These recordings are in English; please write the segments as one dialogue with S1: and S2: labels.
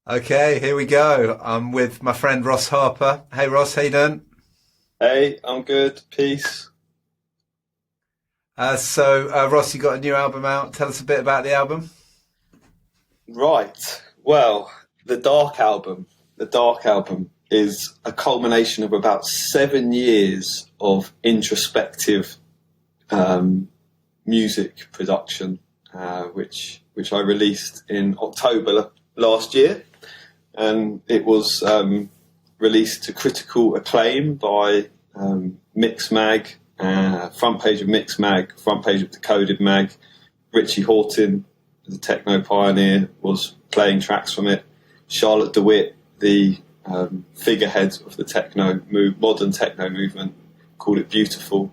S1: Okay, here we go. I'm with my friend Ross Harper. Hey Ross, how you doing?
S2: Hey, I'm good. Peace.
S1: Ross, you got a new album out. Tell us a bit about the album.
S2: Right. Well, the Dark album. The Dark album is a culmination of about 7 years of introspective um, music production, which I released in October last year, and it was released to critical acclaim by Mix Mag, front page of Mix Mag, front page of Decoded Mag. Richie Hawtin, the techno pioneer, was playing tracks from it. Charlotte DeWitt, the figurehead of the modern techno movement, called it beautiful.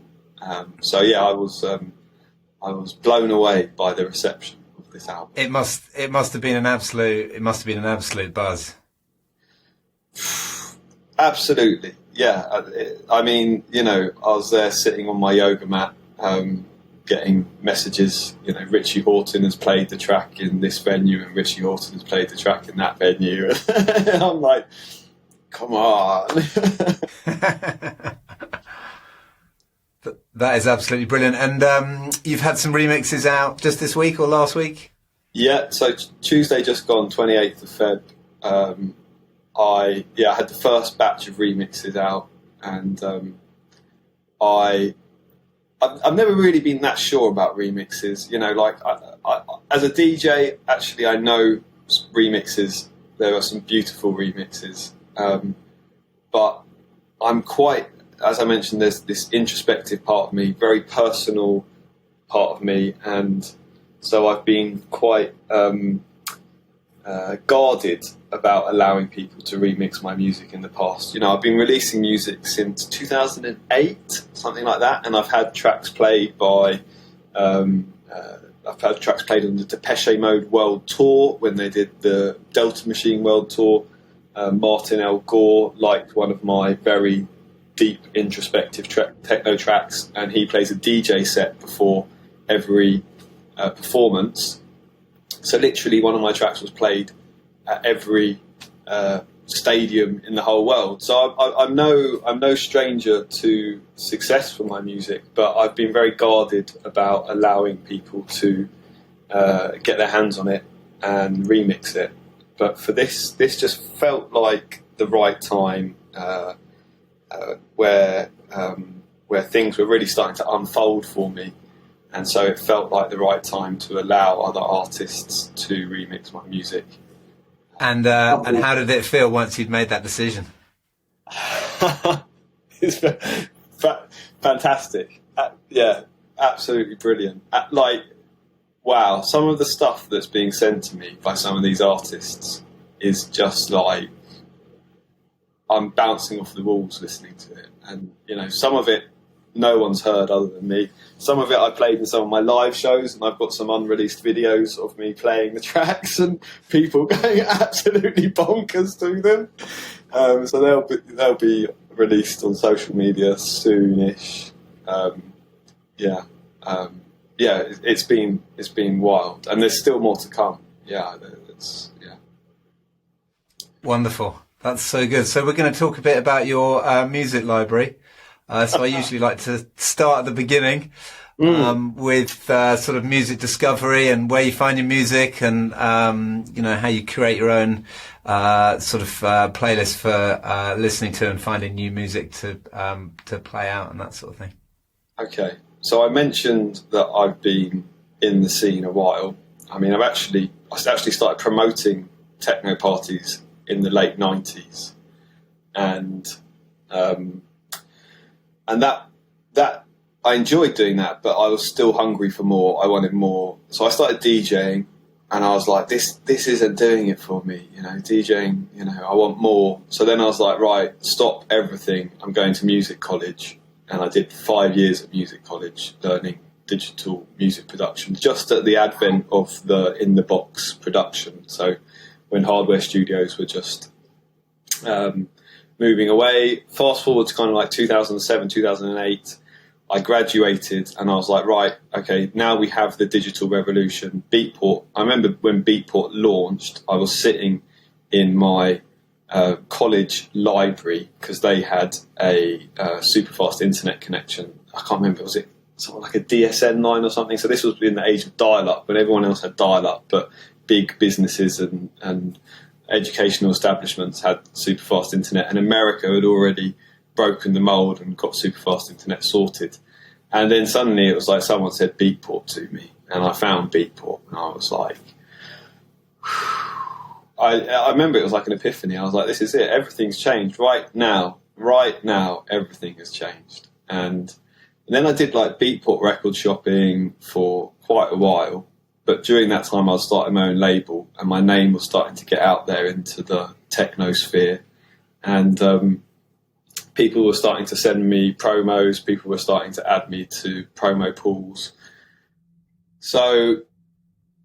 S2: So yeah, I was blown away by the reception of this album.
S1: It must have been an absolute buzz.
S2: Absolutely, yeah. I mean, I was there sitting on my yoga mat, getting messages. Richie Hawtin has played the track in this venue, and Richie Hawtin has played the track in that venue. And I'm like, come on.
S1: That is absolutely brilliant. And you've had some remixes out just this week or last week?
S2: Yeah, so Tuesday just gone, 28th of Feb. I had the first batch of remixes out, and I've never really been that sure about remixes. As a DJ, actually, I know remixes. There are some beautiful remixes, but I'm quite, as I mentioned, there's this introspective part of me, very personal part of me, and so I've been quite guarded about allowing people to remix my music in the past. I've been releasing music since 2008, something like that, and I've had tracks played by I've had tracks played on the Depeche Mode World Tour when they did the Delta Machine World Tour. Martin L. Gore liked one of my very deep introspective techno tracks, and he plays a DJ set before every performance. So literally one of my tracks was played at every stadium in the whole world. So I'm no stranger to success for my music, but I've been very guarded about allowing people to get their hands on it and remix it. But for this just felt like the right time, where things were really starting to unfold for me. And so it felt like the right time to allow other artists to remix my music.
S1: And how did it feel once you'd made that decision?
S2: It's fantastic. Yeah, absolutely brilliant. Wow, some of the stuff that's being sent to me by some of these artists is just like, I'm bouncing off the walls listening to it. And, some of it no one's heard other than me. Some of it I played in some of my live shows, and I've got some unreleased videos of me playing the tracks and people going absolutely bonkers to them. So they'll be released on social media soonish. It's been wild, and there's still more to come. Yeah.
S1: Wonderful. That's so good. So we're going to talk a bit about your music library. So I usually like to start at the beginning with sort of music discovery and where you find your music, and how you create your own playlist for listening to and finding new music to play out and that sort of thing.
S2: Okay, so I mentioned that I've been in the scene a while. I mean, I actually started promoting techno parties in the late 90s, and that I enjoyed doing that, but I was still hungry for more. I wanted more, so I started DJing, and I was like, this isn't doing it for me, DJing. I want more. So then I was like, right, stop everything. I'm going to music college, and I did 5 years at music college learning digital music production, just at the advent of the in the box production. So when hardware studios were just moving away. Fast forward to kind of like 2007, 2008, I graduated, and I was like, right, okay, now we have the digital revolution. Beatport. I remember when Beatport launched, I was sitting in my college library, because they had a super fast internet connection. I can't remember, was it something like a DSN line or something? So this was in the age of dial-up, when everyone else had dial-up, but big businesses and educational establishments had super fast internet, and America had already broken the mold and got super fast internet sorted. And then suddenly it was like someone said Beatport to me, and I found Beatport, and I was like, I remember it was like an epiphany. I was like, this is it, everything's changed right now, everything has changed. And then I did like Beatport record shopping for quite a while, but during that time I was starting my own label, and my name was starting to get out there into the techno sphere, and people were starting to send me promos, people were starting to add me to promo pools. So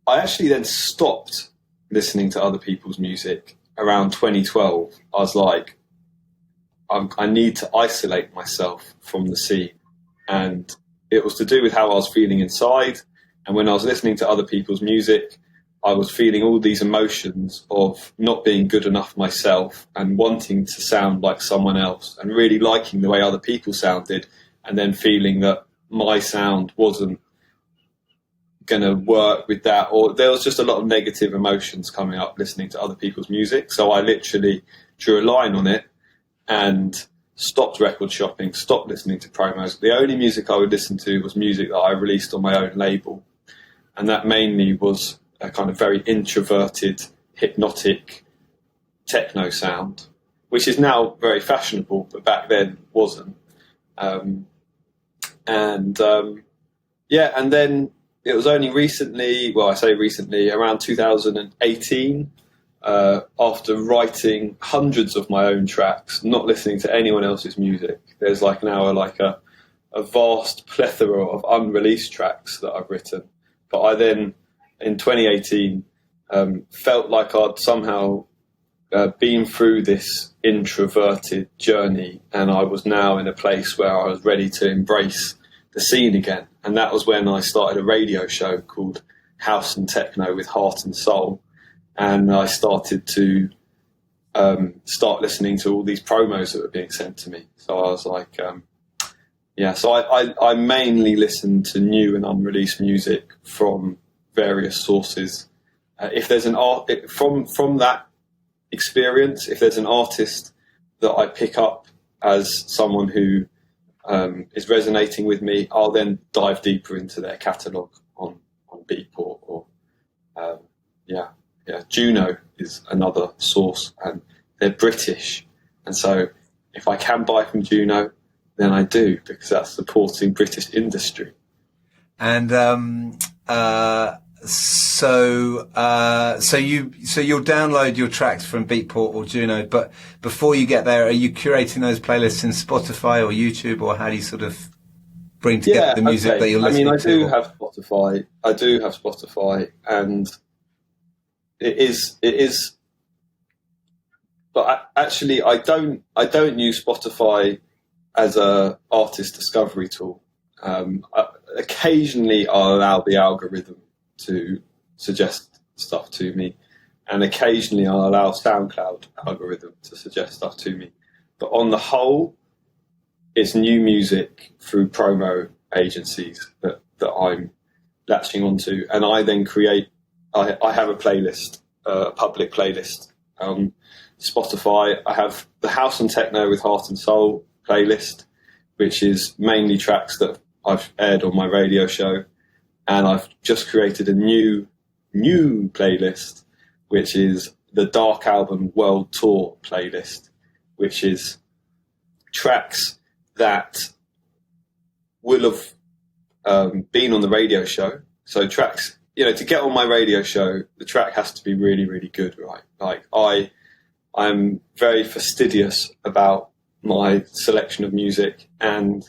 S2: I actually then stopped listening to other people's music around 2012. I was like, I need to isolate myself from the scene. And it was to do with how I was feeling inside. And when I was listening to other people's music, I was feeling all these emotions of not being good enough myself and wanting to sound like someone else, and really liking the way other people sounded, and then feeling that my sound wasn't going to work with that, or there was just a lot of negative emotions coming up listening to other people's music. So I literally drew a line on it and stopped record shopping, stopped listening to promos. The only music I would listen to was music that I released on my own label, and that mainly was a kind of very introverted, hypnotic techno sound, which is now very fashionable, but back then wasn't. And then it was only recently, well, I say recently, around 2018, after writing hundreds of my own tracks, not listening to anyone else's music. There's like now a vast plethora of unreleased tracks that I've written. But I then, in 2018, felt like I'd somehow been through this introverted journey, and I was now in a place where I was ready to embrace the scene again. And that was when I started a radio show called House and Techno with Heart and Soul. And I started to start listening to all these promos that were being sent to me. So I was like, so I mainly listen to new and unreleased music from various sources. If there's an from that experience, if there's an artist that I pick up as someone who is resonating with me, I'll then dive deeper into their catalogue on Beatport or Juno is another source, and they're British, and so if I can buy from Juno, then I do, because that's supporting British industry. And
S1: so you'll download your tracks from Beatport or Juno, but before you get there, are you curating those playlists in Spotify or YouTube, or how do you sort of bring together the music that you're listening to?
S2: I do have Spotify, and it is, but actually I don't use Spotify as a artist discovery tool. Occasionally I'll allow the algorithm to suggest stuff to me, and occasionally I'll allow SoundCloud algorithm to suggest stuff to me. But on the whole, it's new music through promo agencies that I'm latching onto, and I then create. I have a playlist, a public playlist on Spotify. I have the House and Techno with Heart and Soul playlist, which is mainly tracks that I've aired on my radio show. And I've just created a new playlist, which is the Dark Album World Tour playlist, which is tracks that will have been on the radio show. So tracks, to get on my radio show, the track has to be really, really good, right? Like I'm very fastidious about my selection of music, and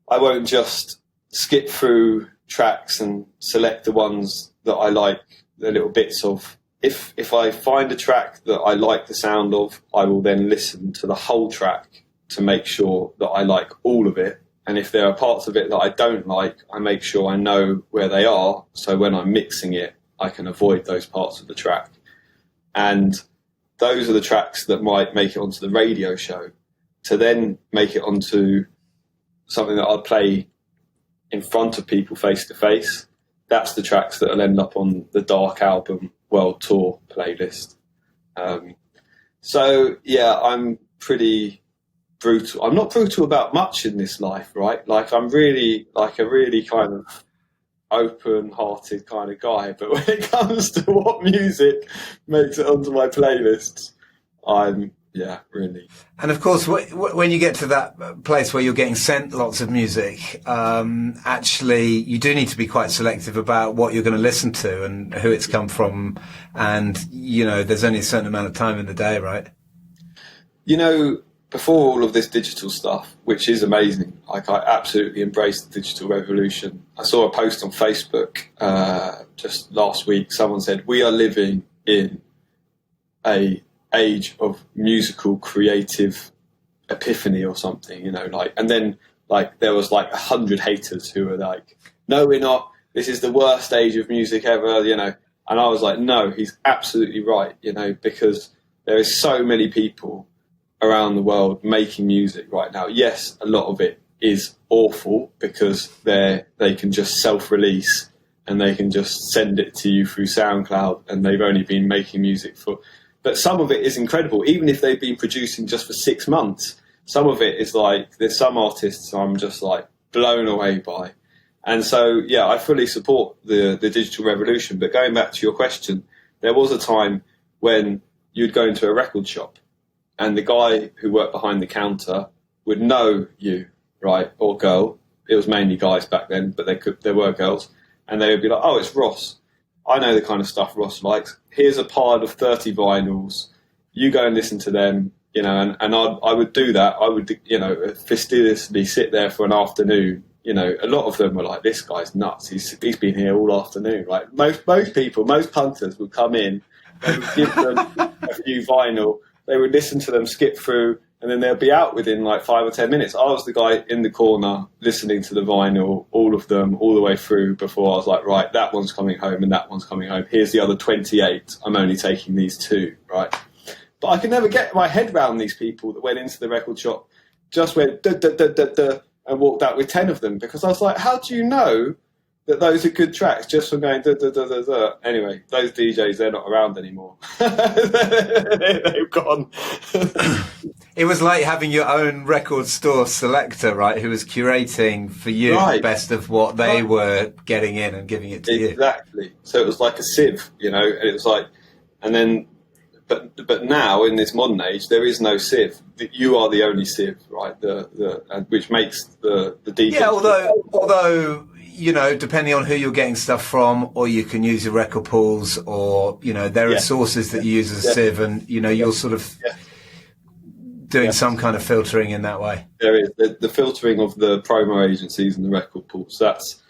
S2: I won't just skip through tracks and select the ones that I like, the little bits of. If I find a track that I like the sound of, I will then listen to the whole track to make sure that I like all of it. And if there are parts of it that I don't like, I make sure I know where they are, so when I'm mixing it, I can avoid those parts of the track. And those are the tracks that might make it onto the radio show, to then make it onto something that I'd play in front of people face to face. That's the tracks that will end up on the Dark Album World Tour playlist. So yeah, I'm pretty brutal. I'm not brutal about much in this life, right? Like, I'm really like a really kind of open-hearted kind of guy, but when it comes to what music makes it onto my playlists, I'm really.
S1: And of course, when you get to that place where you're getting sent lots of music, actually you do need to be quite selective about what you're going to listen to and who it's come from, and there's only a certain amount of time in the day, right?
S2: Before all of this digital stuff, which is amazing, like, I absolutely embraced the digital revolution. I saw a post on Facebook just last week. Someone said, we are living in a age of musical creative epiphany or something, and then there was 100 haters who were like, no, we're not. This is the worst age of music ever, And I was like, no, he's absolutely right, because there is so many people around the world making music right now. Yes, a lot of it is awful because they can just self-release and they can just send it to you through SoundCloud, and they've only been making music but some of it is incredible, even if they've been producing just for 6 months. Some of it is there's some artists I'm just blown away by. And so, yeah, I fully support the digital revolution. But going back to your question, there was a time when you'd go into a record shop and the guy who worked behind the counter would know you, right, or girl. It was mainly guys back then, but there were girls. And they would be like, oh, it's Ross. I know the kind of stuff Ross likes. Here's a pile of 30 vinyls. You go and listen to them, and I would do that. I would, fastidiously sit there for an afternoon. A lot of them were like, this guy's nuts. He's been here all afternoon. Like, most punters would come in, they would give them a few vinyl, they would listen to them skip through, and then they'll be out within 5 or 10 minutes. I was the guy in the corner listening to the vinyl, all of them, all the way through, before I was like, right, that one's coming home and that one's coming home. Here's the other 28. I'm only taking these 2, right? But I could never get my head around these people that went into the record shop, just went da da da da da, and walked out with 10 of them, because I was like, how do you know that those are good tracks just from going da da da da da? Anyway, those DJs, they're not around anymore. They've gone.
S1: It was like having your own record store selector, right, who was curating for you the best of what they were getting in and giving it to you.
S2: Exactly. So it was like a sieve, and it was like, and then, but now in this modern age, there is no sieve. You are the only sieve, right? Which makes the DJ.
S1: Yeah, although depending on who you're getting stuff from, or you can use your record pools, or there are sources that you use as a sieve, and you're sort of doing some kind of filtering in that way. There
S2: is the filtering of the promo agencies and the record pools. That's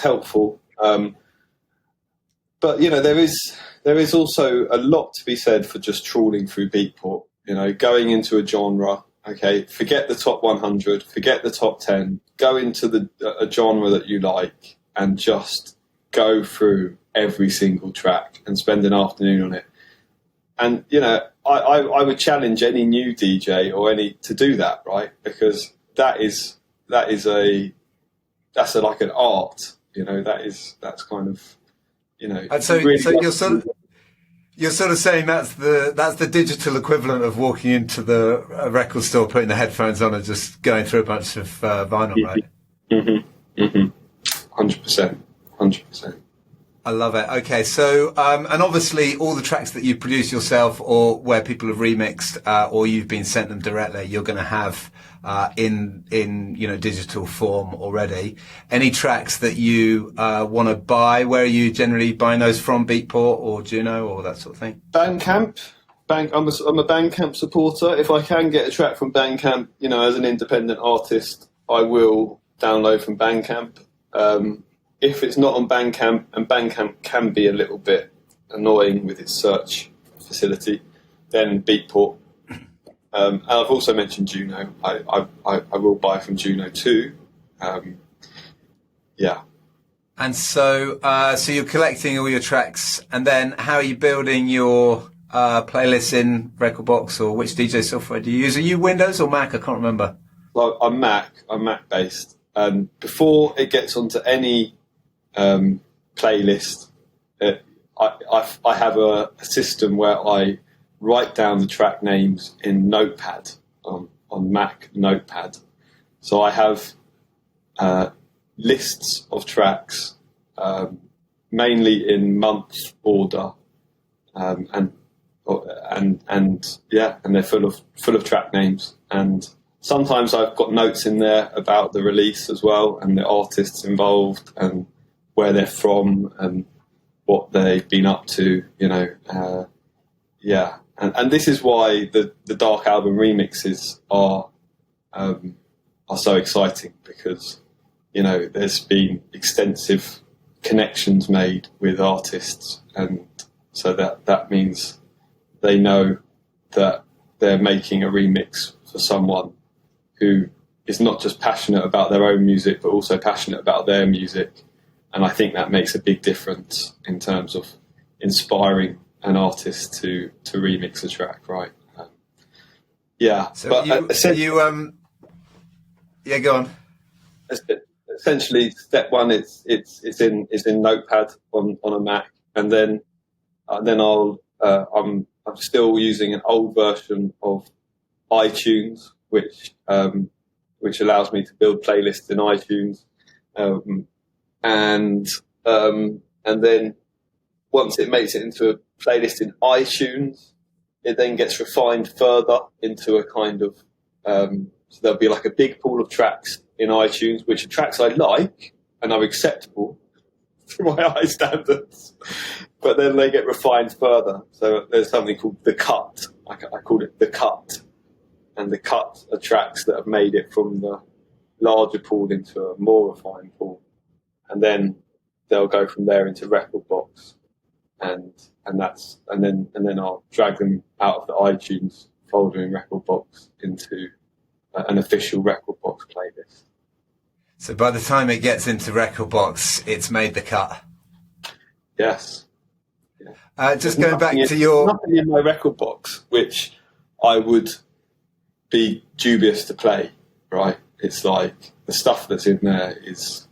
S2: helpful. But there is also a lot to be said for just trawling through Beatport. Going into a genre. Okay, forget the top 100, forget the top 10. Go into a genre that you like and just go through every single track and spend an afternoon on it. And I would challenge any new DJ or to do that, right? Because that's like an art. That's kind of
S1: So you're sort of saying that's the digital equivalent of walking into the record store, putting the headphones on, and just going through a bunch of vinyl, right?
S2: 100%.
S1: I love it. Okay, so and obviously all the tracks that you produce yourself, or where people have remixed, or you've been sent them directly, you're going to have in digital form already. Any tracks that you want to buy? Where are you generally buying those from? Beatport or Juno or that sort of thing?
S2: Bandcamp. I'm a Bandcamp supporter. If I can get a track from Bandcamp, as an independent artist, I will download from Bandcamp. If it's not on Bandcamp, and Bandcamp can be a little bit annoying with its search facility, then Beatport. And I've also mentioned Juno. I will buy from Juno too.
S1: And so you're collecting all your tracks, and then how are you building your playlists in Rekordbox, or which DJ software do you use? Are you Windows or Mac? I can't remember.
S2: Well, I'm Mac based, and before it gets onto any playlist, I have a system where I write down the track names in Notepad on Mac Notepad. So I have lists of tracks, mainly in month order, and they're full of track names. And sometimes I've got notes in there about the release as well, and the artists involved, and where they're from, and what they've been up to. And this is why the Dark Album remixes are so exciting, because there's been extensive connections made with artists, and so that means they know that they're making a remix for someone who is not just passionate about their own music, but also passionate about their music. And I think that makes a big difference in terms of inspiring an artist to remix a track, right?
S1: So go on.
S2: Essentially, step one it's in Notepad on a Mac, and then I'm still using an old version of iTunes, which allows me to build playlists in iTunes, and then once it makes it into a playlist in iTunes, it then gets refined further into a kind of so there'll be like a big pool of tracks in iTunes, which are tracks I like and are acceptable to my eye standards, but then they get refined further. So there's something called the cut. I call it the cut, and the cut are tracks that have made it from the larger pool into a more refined pool, and then they'll go from there into Rekordbox, and then I'll drag them out of the iTunes folder in Rekordbox into an official Rekordbox playlist.
S1: So by the time it gets into Rekordbox, it's made the cut.
S2: Yes.
S1: Yeah. Just going back to your...
S2: Nothing in my Rekordbox which I would be dubious to play, right? It's like the stuff that's in there is...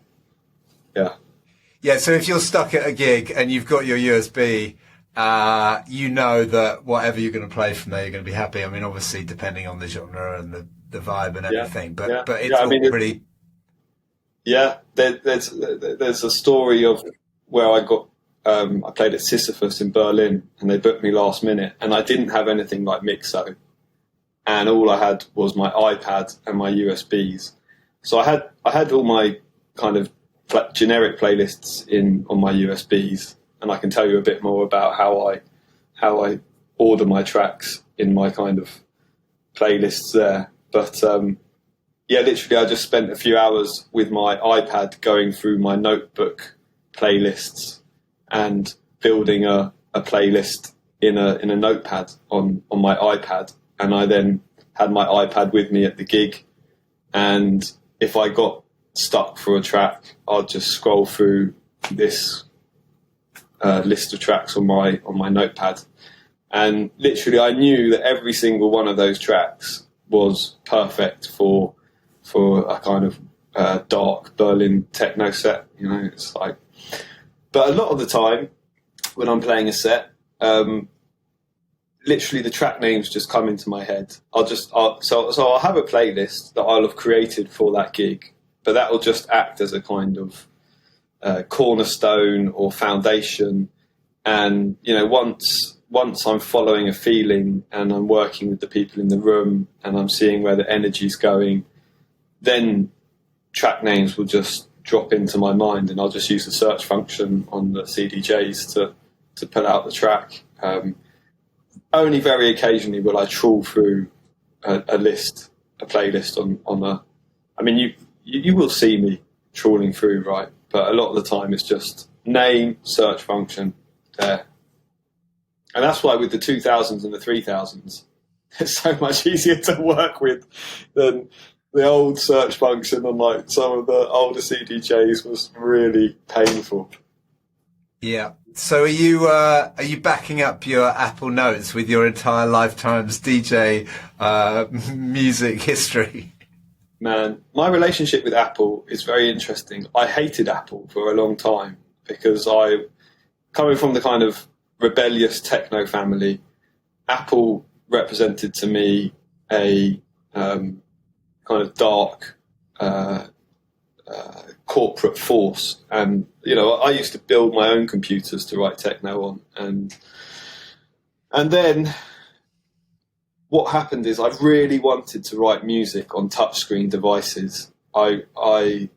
S2: Yeah,
S1: so if you're stuck at a gig and you've got your USB, you know that whatever you're going to play from there, you're going to be happy. I mean, obviously, depending on the genre and the vibe and everything, but it's all pretty...
S2: Yeah, there's a story of where I got... I played at Sisyphus in Berlin, and they booked me last minute, and I didn't have anything like Mixo, and all I had was my iPad and my USBs. So I had all my kind of generic playlists on my USBs, and I can tell you a bit more about how I order my tracks in my kind of playlists there. But literally I just spent a few hours with my iPad going through my notebook playlists and building a playlist in a notepad on my iPad, and I then had my iPad with me at the gig, and if I got stuck for a track, I'd just scroll through this list of tracks on my notepad, and literally I knew that every single one of those tracks was perfect for a kind of dark Berlin techno set. It's like, but a lot of the time when I'm playing a set, literally the track names just come into my head. So I'll have a playlist that I'll have created for that gig, but that will just act as a kind of cornerstone or foundation. And once I'm following a feeling and I'm working with the people in the room and I'm seeing where the energy's going, then track names will just drop into my mind, and I'll just use the search function on the CDJs to pull out the track. Only very occasionally will I trawl through a playlist on a... I mean, you will see me trawling through, right? But a lot of the time it's just name, search function, there. And that's why with the 2000s and the 3000s, it's so much easier to work with than the old search function on like some of the older CDJs was really painful.
S1: Yeah. So are you backing up your Apple Notes with your entire lifetime's DJ music history?
S2: Man, my relationship with Apple is very interesting. I hated Apple for a long time because coming from the kind of rebellious techno family, Apple represented to me a kind of dark corporate force. And, I used to build my own computers to write techno on. And then what happened is I really wanted to write music on touchscreen devices. Touchscreen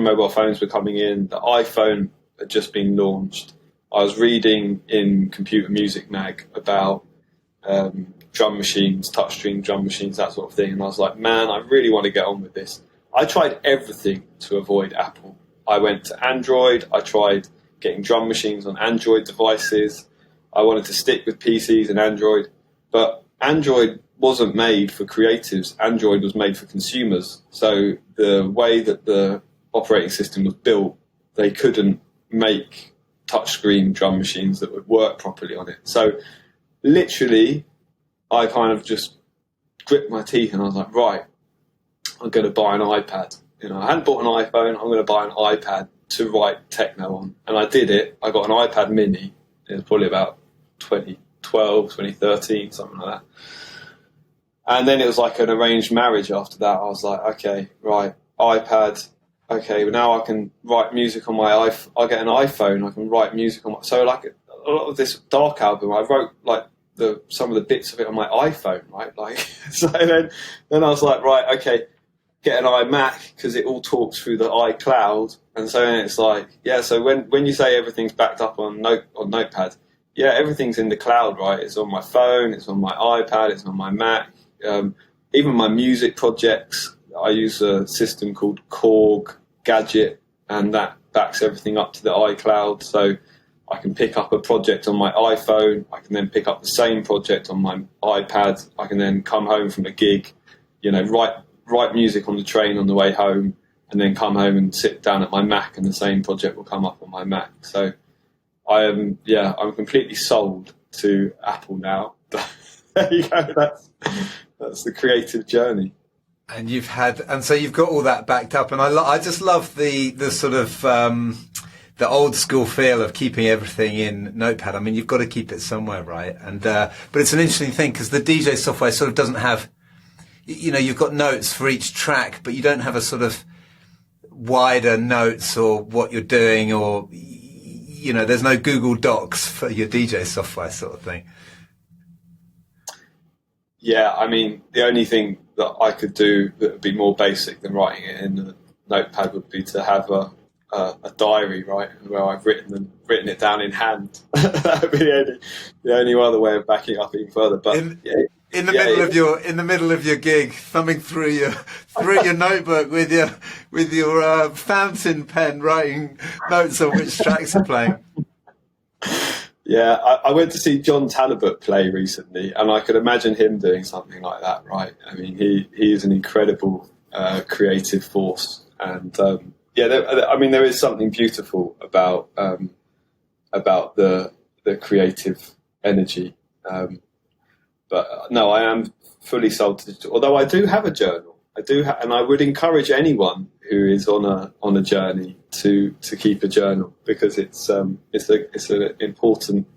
S2: mobile phones were coming in. The iPhone had just been launched. I was reading in Computer Music Mag about drum machines, touchscreen drum machines, that sort of thing. And I was like, man, I really want to get on with this. I tried everything to avoid Apple. I went to Android. I tried getting drum machines on Android devices. I wanted to stick with PCs and Android. But Android wasn't made for creatives. Android was made for consumers. So the way that the operating system was built, they couldn't make touchscreen drum machines that would work properly on it. So literally, I kind of just gripped my teeth and I was like, right, I'm going to buy an iPad. I hadn't bought an iPhone. I'm going to buy an iPad to write techno on. And I did it. I got an iPad mini. It was probably about 2012, 2013, something like that. And then it was like an arranged marriage after that. I was like, okay, right, iPad. Okay, well now I can write music on my iPhone. I get an iPhone. I can write music on my... So like a lot of this Dark album, I wrote like some of the bits of it on my iPhone, right? Like, so then I was like, right, okay, get an iMac because it all talks through the iCloud. And so then it's like, yeah, so when you say everything's backed up on Notepad, yeah, everything's in the cloud, right? It's on my phone, it's on my iPad, it's on my Mac. Even my music projects, I use a system called Korg Gadget, and that backs everything up to the iCloud. So I can pick up a project on my iPhone. I can then pick up the same project on my iPad. I can then come home from a gig, write music on the train on the way home, and then come home and sit down at my Mac, and the same project will come up on my Mac. So I'm completely sold to Apple now. There you go. That's the creative journey.
S1: And so you've got all that backed up, and I just love the sort of the old school feel of keeping everything in Notepad. I mean, you've got to keep it somewhere, right? And but it's an interesting thing because the DJ software sort of doesn't have, you've got notes for each track, but you don't have a sort of wider notes or what you're doing, or there's no Google Docs for your DJ software sort of thing.
S2: Yeah, I mean, the only thing that I could do that would be more basic than writing it in a notepad would be to have a diary, right, where I've written it down in hand. That would be the only other way of backing up even further. But in the middle of your gig, thumbing through your
S1: notebook with your fountain pen, writing notes on which tracks are playing.
S2: Yeah, I went to see John Talbot play recently, and I could imagine him doing something like that, right? I mean, he is an incredible creative force, and there is something beautiful about the creative energy. But no, I am fully sold to digital. Although I do have a journal, and I would encourage anyone who is on a journey to keep a journal, because it's an important.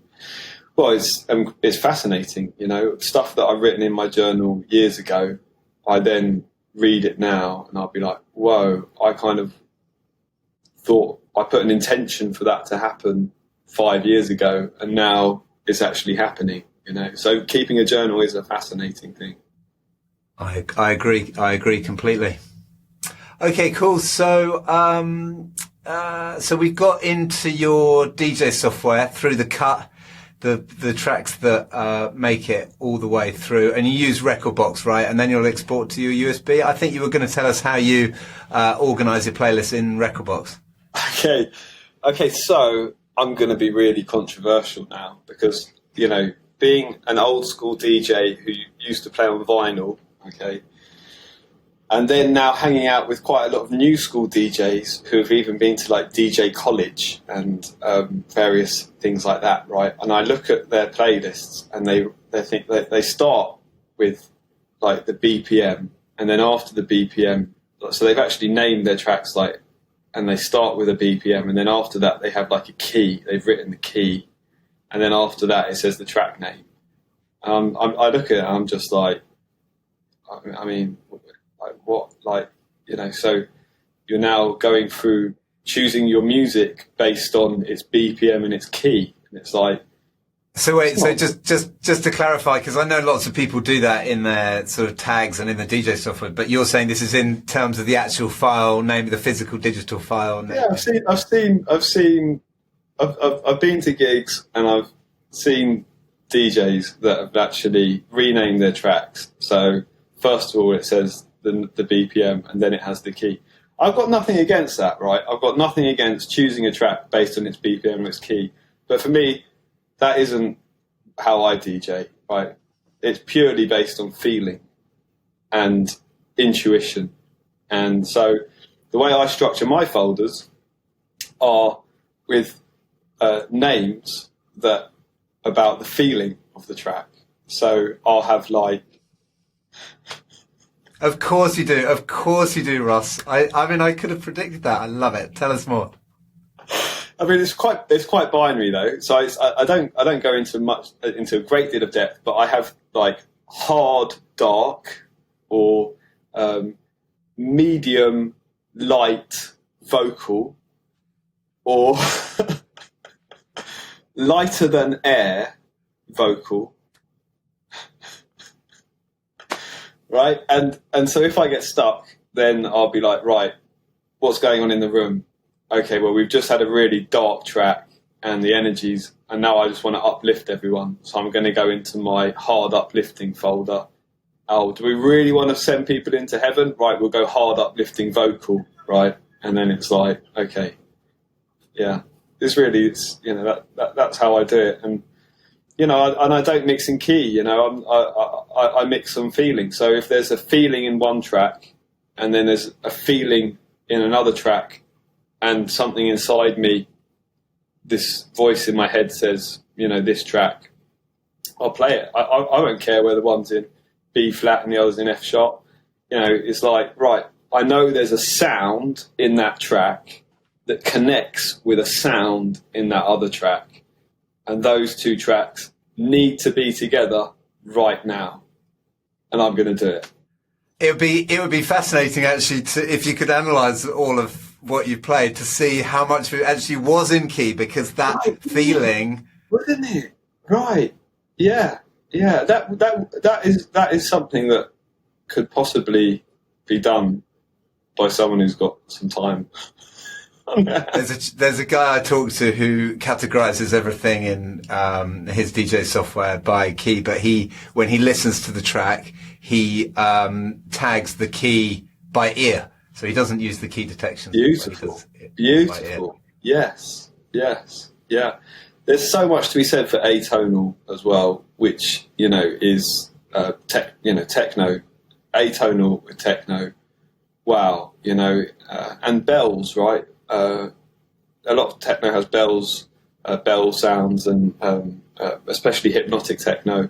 S2: Well, it's fascinating, stuff that I've written in my journal years ago. I then read it now, and I'll be like, whoa! I kind of thought I put an intention for that to happen 5 years ago, and now it's actually happening. So keeping a journal is a fascinating thing.
S1: I agree completely. Okay, cool. So so we got into your DJ software through the cut, the tracks that make it all the way through, and you use Rekordbox, right? And then you'll export to your USB. I think you were going to tell us how you organize your playlist in Rekordbox.
S2: Okay. So I'm going to be really controversial now, because being an old school DJ who used to play on vinyl, Okay. And then now hanging out with quite a lot of new school DJs who have even been to like DJ college and various things like that, right? And I look at their playlists and they think that they start with like the BPM, and then after the BPM, so they've actually named their tracks like, and they start with a BPM, and then after that they have like a key. They've written the key, and then after that it says the track name. I look at it and I'm just like, I mean, like what, like, you know, so you're now going through choosing your music based on its BPM and its key. And it's like,
S1: so wait, so just to clarify, because I know lots of people do that in their sort of tags and in the DJ software, but you're saying this is in terms of the actual file name, the physical digital file name.
S2: Yeah, I've been to gigs and I've seen DJs that have actually renamed their tracks. So first of all, it says the BPM, and then it has the key. I've got nothing against that, right? I've got nothing against choosing a track based on its BPM and its key. But for me, that isn't how I DJ, right? It's purely based on feeling and intuition. And so the way I structure my folders are with names that about the feeling of the track. So I'll have like,
S1: Of course you do. Of course you do, Ross. I mean, I could have predicted that. I love it. Tell us more.
S2: I mean, it's quite binary though. So I don't go into a great deal of depth, but I have like hard dark or medium light vocal or lighter than air vocal. Right, and so if I get stuck, then I'll be like, right, what's going on in the room? Okay, well, we've just had a really dark track and the energies, and now I just want to uplift everyone. So I'm going to go into my hard uplifting folder. Oh, do we really want to send people into heaven? Right, we'll go hard uplifting vocal, right? And then it's like, okay, yeah, it's you know, that's how I do it. And you know, and I don't mix in key. You know, I mix some feeling. So if there's a feeling in one track, and then there's a feeling in another track, and something inside me, this voice in my head says, you know, this track, I'll play it. I won't care whether one's in B flat and the other's in F sharp. You know, it's like, right, I know there's a sound in that track that connects with a sound in that other track. And those two tracks need to be together right now. And I'm going to do it.
S1: It would be fascinating actually if you could analyse all of what you played to see how much of it actually was in key, because that feeling,
S2: wasn't it? Right. Yeah. That is something that could possibly be done by someone who's got some time.
S1: There's a guy I talk to who categorizes everything in his DJ software by key, but when he listens to the track, he tags the key by ear, so he doesn't use the key detection.
S2: Beautiful. Yes. Yeah. There's so much to be said for atonal as well, which is techno, atonal with techno. Wow, and bells, right? A lot of techno has bells, bell sounds, and especially hypnotic techno.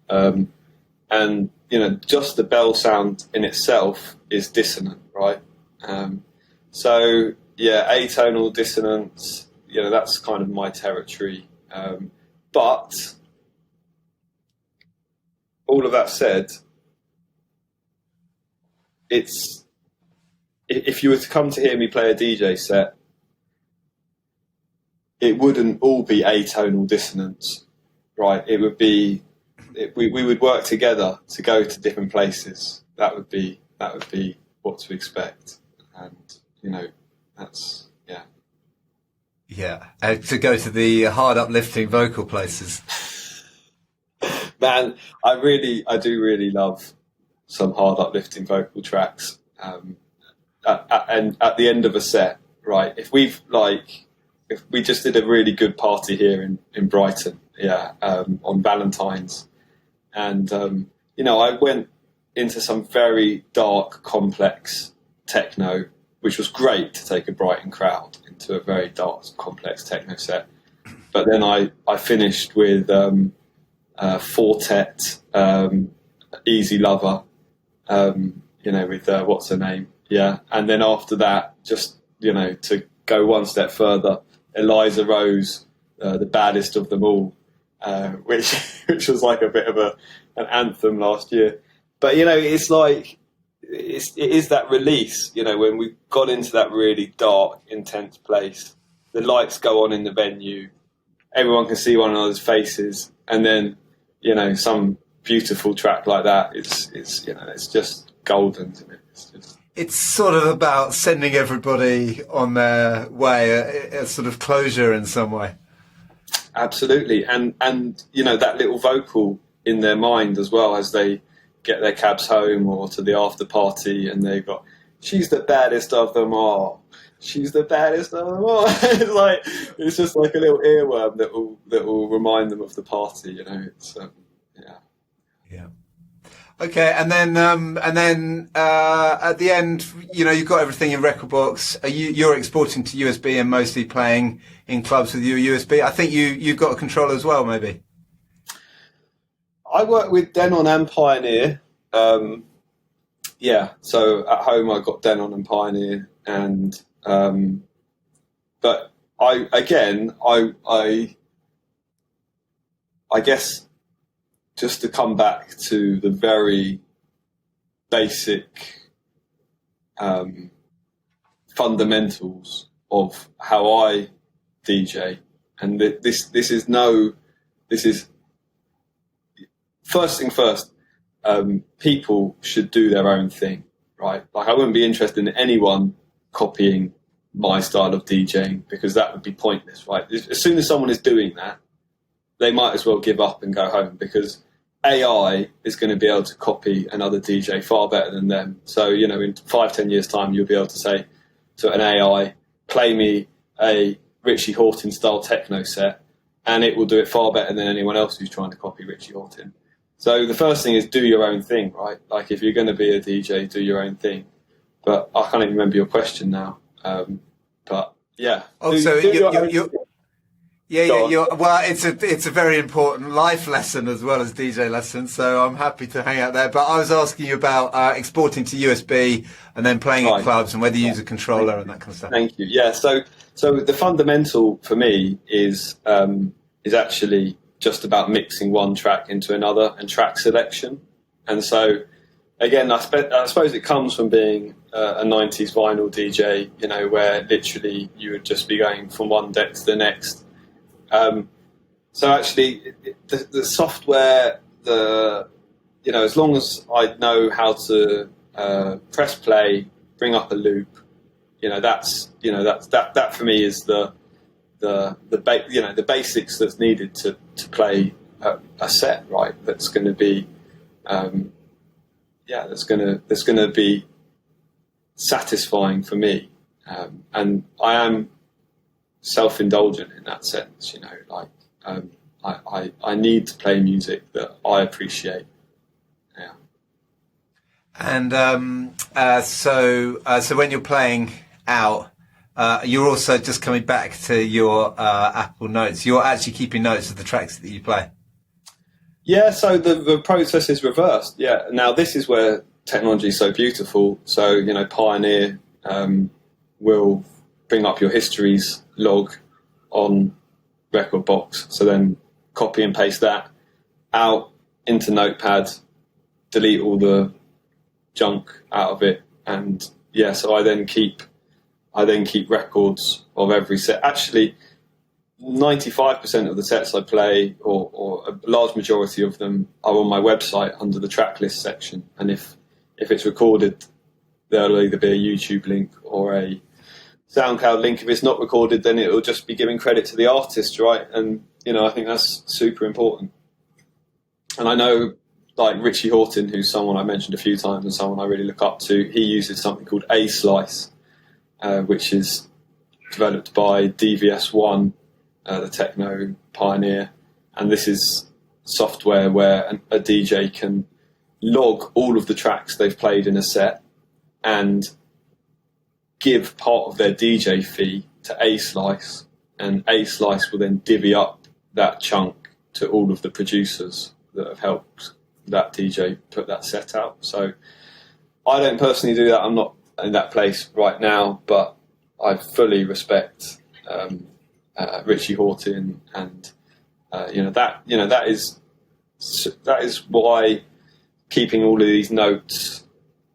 S2: And just the bell sound in itself is dissonant, right? So yeah, atonal dissonance, that's kind of my territory. But all of that said, if you were to come to hear me play a DJ set, it wouldn't all be atonal dissonance, right? It would be, we would work together to go to different places. That would be what to expect, and that's
S1: to go to the hard uplifting vocal places.
S2: Man, I do really love some hard uplifting vocal tracks. And at the end of a set, right? If we just did a really good party here in Brighton, on Valentine's, and I went into some very dark, complex techno, which was great to take a Brighton crowd into a very dark, complex techno set. But then I finished with Fortet, Easy Lover, with what's her name? Yeah. And then after that, just, to go one step further, Eliza Rose, the baddest of them all, which was like a bit of an anthem last year. But, it's like, it is that release, when we got into that really dark, intense place, the lights go on in the venue, everyone can see one another's faces, and then, some beautiful track like that, it's just golden to me.
S1: It's sort of about sending everybody on their way, a sort of closure in some way.
S2: Absolutely, and that little vocal in their mind as well as they get their cabs home or to the after party, and they've got, she's the baddest of them all. She's the baddest of them all. it's just like a little earworm that will remind them of the party. It's
S1: yeah. Okay, and then at the end, you've got everything in record box. You're exporting to USB and mostly playing in clubs with your USB. I think you've got a controller as well, maybe.
S2: I work with Denon and Pioneer. So at home I got Denon and Pioneer, and but I guess, just to come back to the very basic fundamentals of how I DJ, and this is first thing first. People should do their own thing, right? Like, I wouldn't be interested in anyone copying my style of DJing, because that would be pointless, right? As soon as someone is doing that, they might as well give up and go home, because AI is going to be able to copy another DJ far better than them. So, in 5-10 years' time, you'll be able to say to an AI, play me a Richie Hawtin style techno set, and it will do it far better than anyone else who's trying to copy Richie Hawtin. So the first thing is, do your own thing, right? Like, if you're going to be a DJ, do your own thing. But I can't even remember your question now. But yeah.
S1: Oh, so well, it's a very important life lesson as well as DJ lesson. So I'm happy to hang out there. But I was asking you about exporting to USB and then playing at clubs, and whether you use a controller and that kind of stuff.
S2: Thank you. Yeah. So the fundamental for me is actually just about mixing one track into another and track selection. And so, again, I suppose it comes from being a 90s vinyl DJ, where literally you would just be going from one deck to the next. So actually, the software, as long as I know how to press play, bring up a loop, that for me is the basics that's needed to play a set, right? That's going to be that's going to be satisfying for me, and I am self-indulgent in that sense. I need to play music that I appreciate. Yeah.
S1: And so when you're playing out, you're also just coming back to your Apple Notes. You're actually keeping notes of the tracks that you play.
S2: Yeah, so the process is reversed. Yeah, now this is where technology is so beautiful. So, Pioneer will bring up your histories log on record box. So then copy and paste that out into Notepad, delete all the junk out of it, and so I then keep records of every set. Actually, 95% of the sets I play, or a large majority of them, are on my website under the tracklist section. And if it's recorded, there'll either be a YouTube link or a SoundCloud link. If it's not recorded, then it'll just be giving credit to the artist, right? And I think that's super important. And I know, like Richie Hawtin, who's someone I mentioned a few times and someone I really look up to, he uses something called A-Slice, which is developed by DVS1, the techno pioneer. And this is software where a DJ can log all of the tracks they've played in a set and give part of their DJ fee to A-Slice, and A-Slice will then divvy up that chunk to all of the producers that have helped that DJ put that set out. So I don't personally do that. I'm not in that place right now, but I fully respect Richie Hawtin, and that is why keeping all of these notes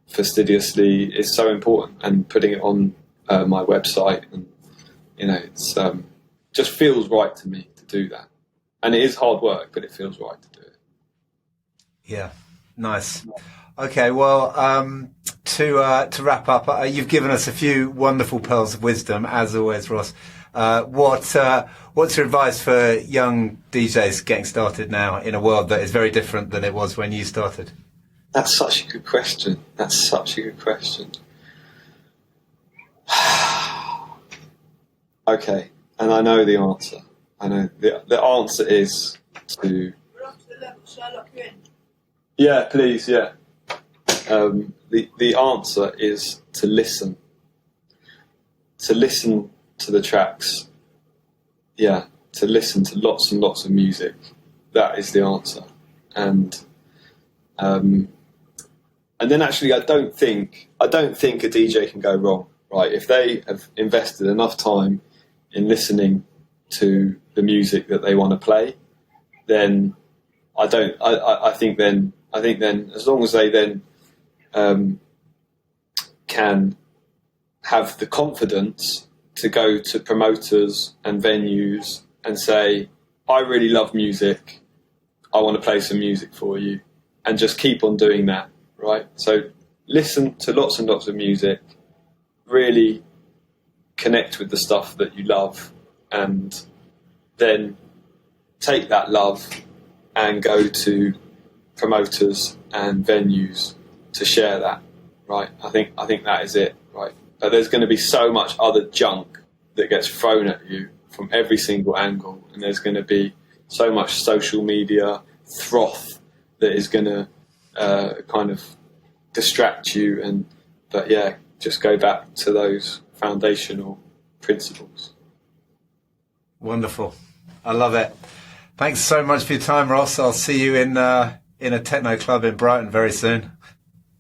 S2: fastidiously is so important, and putting it on my website, and it's just feels right to me to do that, and it is hard work, but it feels right to do it.
S1: Yeah, nice. Okay, well, to wrap up, you've given us a few wonderful pearls of wisdom, as always, Ross. What's your advice for young DJs getting started now in a world that is very different than it was when you started?
S2: That's such a good question. Okay, and I know the answer. I know the answer is to...
S3: We're off to the level, shall I lock you in?
S2: Yeah, please, yeah. The answer is to listen. To listen to the tracks. Yeah, to listen to lots and lots of music. That is the answer. And then actually, I don't think a DJ can go wrong, right? If they have invested enough time in listening to the music that they want to play, then I think then as long as they then can have the confidence to go to promoters and venues and say, I really love music, I want to play some music for you, and just keep on doing that, right? So listen to lots and lots of music, really connect with the stuff that you love, and then take that love and go to promoters and venues to share that, right? I think that is it, right? But there's going to be so much other junk that gets thrown at you from every single angle, and there's going to be so much social media froth that is going to kind of distract you. But yeah, just go back to those foundational principles.
S1: Wonderful. I love it. Thanks so much for your time, Ross. I'll see you in a techno club in Brighton very soon.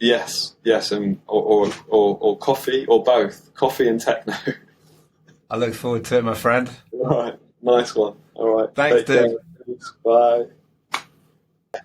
S2: Yes, and or coffee, or both, coffee and techno.
S1: I look forward to it, my friend.
S2: All right, nice one. All right,
S1: thanks, dude.
S2: Bye.